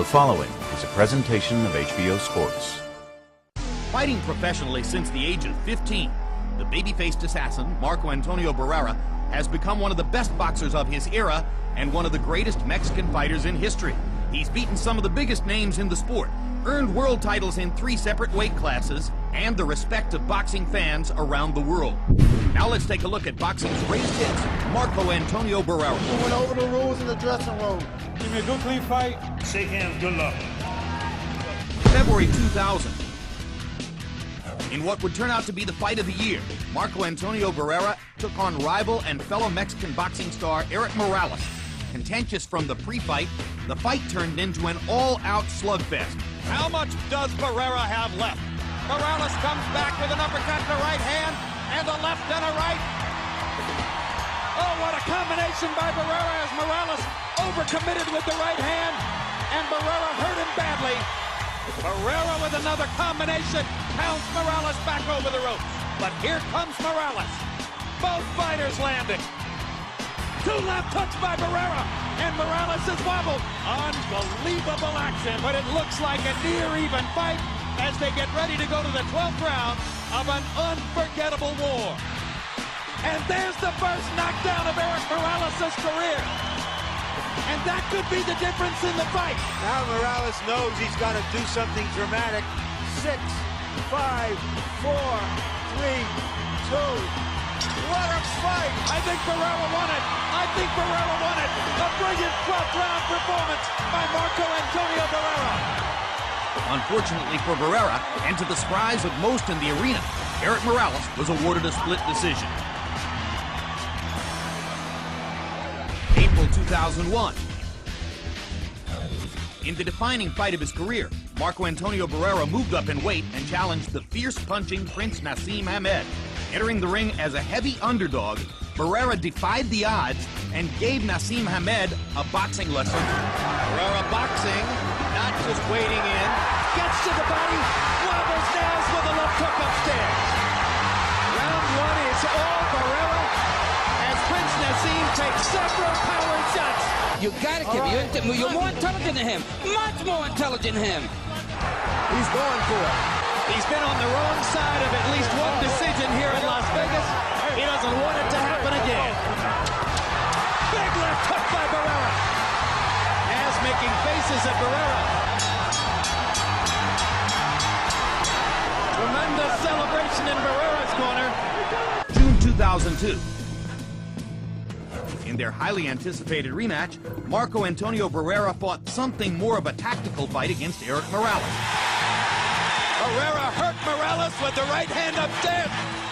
The following is a presentation of HBO Sports. Fighting professionally since the age of 15, the baby-faced assassin, Marco Antonio Barrera, has become one of the best boxers of his era and one of the greatest Mexican fighters in history. He's beaten some of the biggest names in the sport, earned world titles in 3 separate weight classes, and the respect of boxing fans around the world. Now let's take a look at boxing's greatest hits, Marco Antonio Barrera. We went over the rules in the dressing room. Give me a good, clean fight. Shake hands, good luck. February 2000. In what would turn out to be the fight of the year, Marco Antonio Barrera took on rival and fellow Mexican boxing star Erik Morales. Contentious from the pre-fight, the fight turned into an all-out slugfest. How much does Barrera have left? Morales comes back with an uppercut to right hand, and a left and a right. Oh, what a combination by Barrera as Morales overcommitted with the right hand, and Barrera hurt him badly. Barrera with another combination pounds Morales back over the ropes. But here comes Morales. Both fighters landing. 2 left hooks by Barrera, and Morales is wobbled. Unbelievable action, but it looks like a near-even fight as they get ready to go to the 12th round of an unforgettable war. And there's the first knockdown of Erik Morales' career. And that could be the difference in the fight. Now Morales knows he's got to do something dramatic. 6, 5, 4, 3, 2. What a fight! I think Barrera won it. I think Barrera won it. A brilliant 12th round performance by Marco Antonio Barrera. Unfortunately for Barrera, and to the surprise of most in the arena, Erik Morales was awarded a split decision. April 2001. In the defining fight of his career, Marco Antonio Barrera moved up in weight and challenged the fierce-punching Prince Naseem Hamed. Entering the ring as a heavy underdog, Barrera defied the odds and gave Naseem Hamed a boxing lesson. Barrera boxing, not just wading in, gets to the body, wobbles down with a left hook upstairs. Round 1 is all Barrera as Prince Naseem takes several power shots. You gotta give you're more intelligent than him, much more intelligent than him. He's going for it. He's been on the wrong side of at least one decision here in Las Vegas. He doesn't want it to happen again. Big left hook by Barrera. As making faces at Barrera. Tremendous celebration in Barrera's corner. June 2002. In their highly anticipated rematch, Marco Antonio Barrera fought something more of a tactical fight against Erik Morales. Barrera hurt Morales with the right hand upstairs.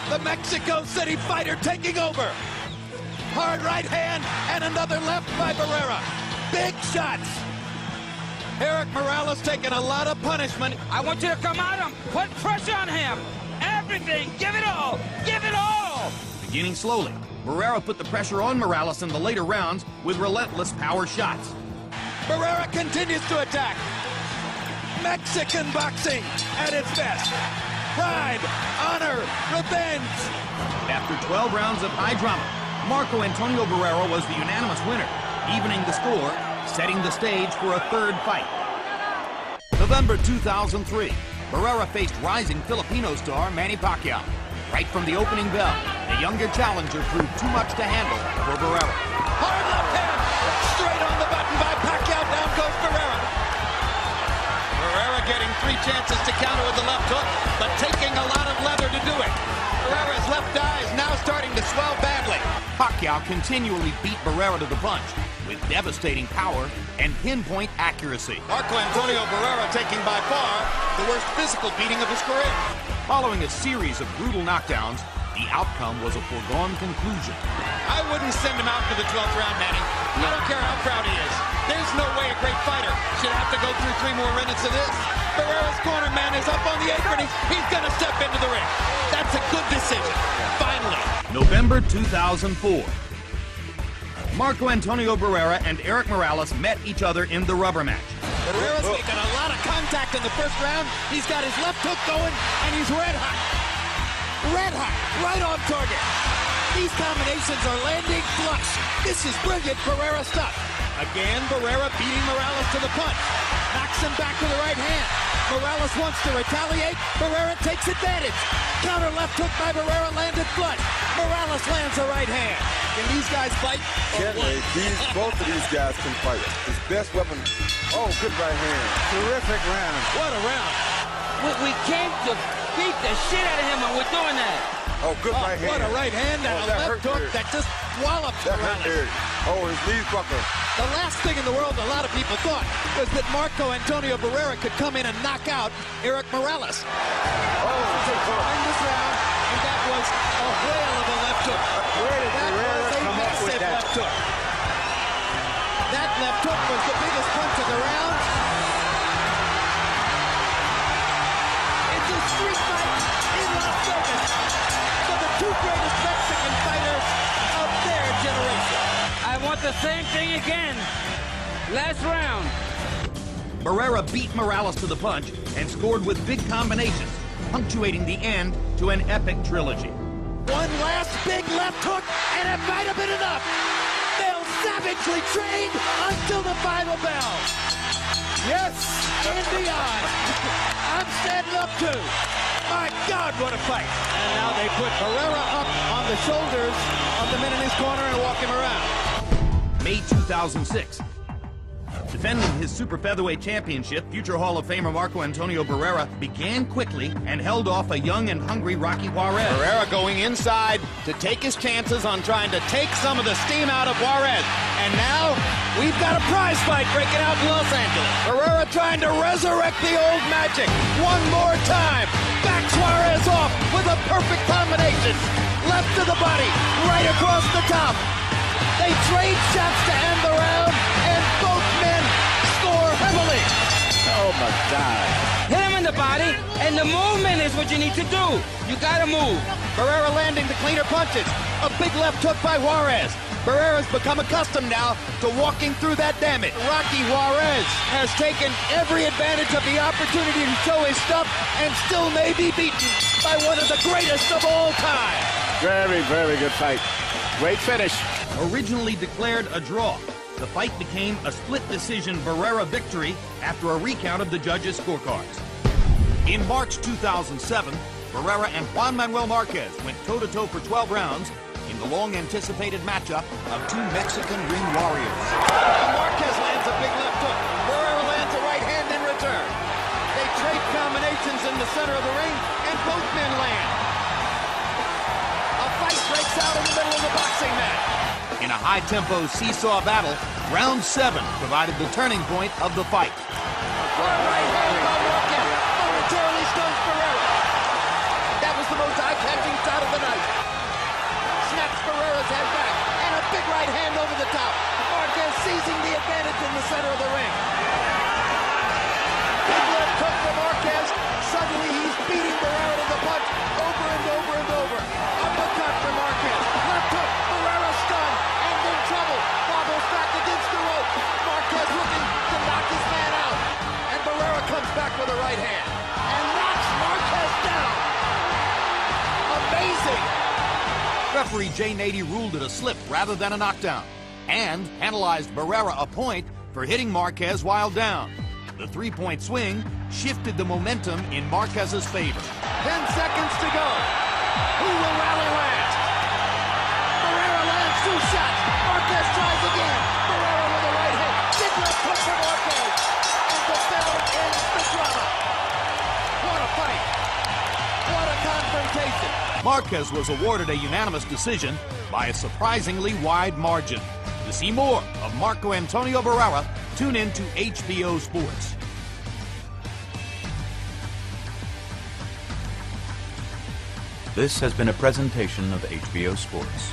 The Mexico City fighter taking over. Hard right hand and another left by Barrera. Big shots. Erik Morales taking a lot of punishment. I want you to come at him, put pressure on him. Everything, give it all, give it all. Beginning slowly, Barrera put the pressure on Morales in the later rounds with relentless power shots. Barrera continues to attack. Mexican boxing at its best. Pride, honor, revenge. After 12 rounds of high drama, Marco Antonio Barrera was the unanimous winner, evening the score, setting the stage for a third fight. November 2003, Barrera faced rising Filipino star Manny Pacquiao. Right from the opening bell, the younger challenger proved too much to handle for Barrera. Hard left hand, straight on the button by Pacquiao, down goes Barrera. Barrera getting 3 chances to counter with the left hook, but taking a lot of leather to do it. Barrera's left eye is now starting to swell badly. Pacquiao continually beat Barrera to the punch with devastating power and pinpoint accuracy. Marco Antonio Barrera taking by far the worst physical beating of his career. Following a series of brutal knockdowns, the outcome was a foregone conclusion. I wouldn't send him out for the 12th round, Manny. I don't care how proud he is. There's no way a great fighter should have to go through 3 more minutes of this. Barrera's corner man is up on the apron. He's going to step into the ring. That's a good decision. Finally. November 2004. Marco Antonio Barrera and Erik Morales met each other in the rubber match. Barrera's making a lot of contact in the first round. He's got his left hook going, and he's red hot. Red hot, right on target. These combinations are landing flush. This is brilliant Barrera stuff. Again, Barrera beating Morales to the punch. kicks him back with the right hand. Morales wants to retaliate. Barrera takes advantage. Counter left hook by Barrera, landed flush. Morales lands a right hand. Can these guys fight? Both of these guys can fight. His best weapon. Oh, good right hand. Terrific round. What a round. We came to beat the shit out of him, and we're doing that. Oh, good right hand. What a right hand and a left hook that just walloped Morales. Oh, his knees buckle. The last thing in the world a lot of people thought was that Marco Antonio Barrera could come in and knock out Eric Morales. Oh, This round, and that was a whale of a left hook. where did That Barrera was a come up with massive that? left hook. That left hook was the biggest punch of the round. It's a street fight in Las Vegas for the two greatest Mexican fighters of their generation. I want the same thing again. Last round. Barrera beat Morales to the punch and scored with big combinations, punctuating the end to an epic trilogy. One last big left hook, and it might have been enough. They'll savagely train until the final bell. Yes, and beyond. I'm standing up too. My God, what a fight. And now they put Barrera up on the shoulders of the men in his corner and walk him around. May 2006. Defending his super featherweight championship, future Hall of Famer Marco Antonio Barrera began quickly and held off a young and hungry Rocky Juarez. Barrera going inside to take his chances on trying to take some of the steam out of Juarez. And now we've got a prize fight breaking out in Los Angeles. Barrera trying to resurrect the old magic. One more time. Backs Juarez off with a perfect combination. Left to the body, right across the top. They trade shots to end the round, and both men score heavily. Oh, my God. Hit him in the body, and the movement is what you need to do. You gotta move. Barrera landing the cleaner punches. A big left hook by Juarez. Barrera's become accustomed now to walking through that damage. Rocky Juarez has taken every advantage of the opportunity to show his stuff and still may be beaten by one of the greatest of all time. Very, very good fight. Great finish. Originally declared a draw, the fight became a split decision Barrera victory after a recount of the judges' scorecards. In March 2007, Barrera and Juan Manuel Marquez went toe-to-toe for 12 rounds in the long-anticipated matchup of two Mexican ring warriors. Marquez lands a big left hook. Barrera lands a right hand in return. They trade combinations in the center of the ring, and both men land. A fight breaks out in the middle of the boxing match. In a high-tempo seesaw battle, round 7 provided the turning point of the fight. Right hand by Marquez momentarily stuns Barrera. That was the most eye-catching shot of the night. Snaps Barrera's head back, and a big right hand over the top. Marquez seizing the advantage in the center of the ring. Big left hook for Marquez. Suddenly he's beating Barrera to the punch over and over and over. Uppercut for Marquez. Left hook. Barrera stunned and in trouble. Wobbles back against the rope. Marquez looking to knock his man out. And Barrera comes back with a right hand and knocks Marquez down. Amazing. Referee Jay Nady ruled it a slip rather than a knockdown and penalized Barrera a point for hitting Marquez while down. The 3-point swing shifted the momentum in Marquez's favor. 10 seconds to go. Who will rally last? Barrera lands 2 shots. Marquez tries again. Barrera with a right hit. Big left hook for Marquez. And the feather ends the drama. What a fight. What a confrontation. Marquez was awarded a unanimous decision by a surprisingly wide margin. To see more of Marco Antonio Barrera, tune in to HBO Sports. This has been a presentation of HBO Sports.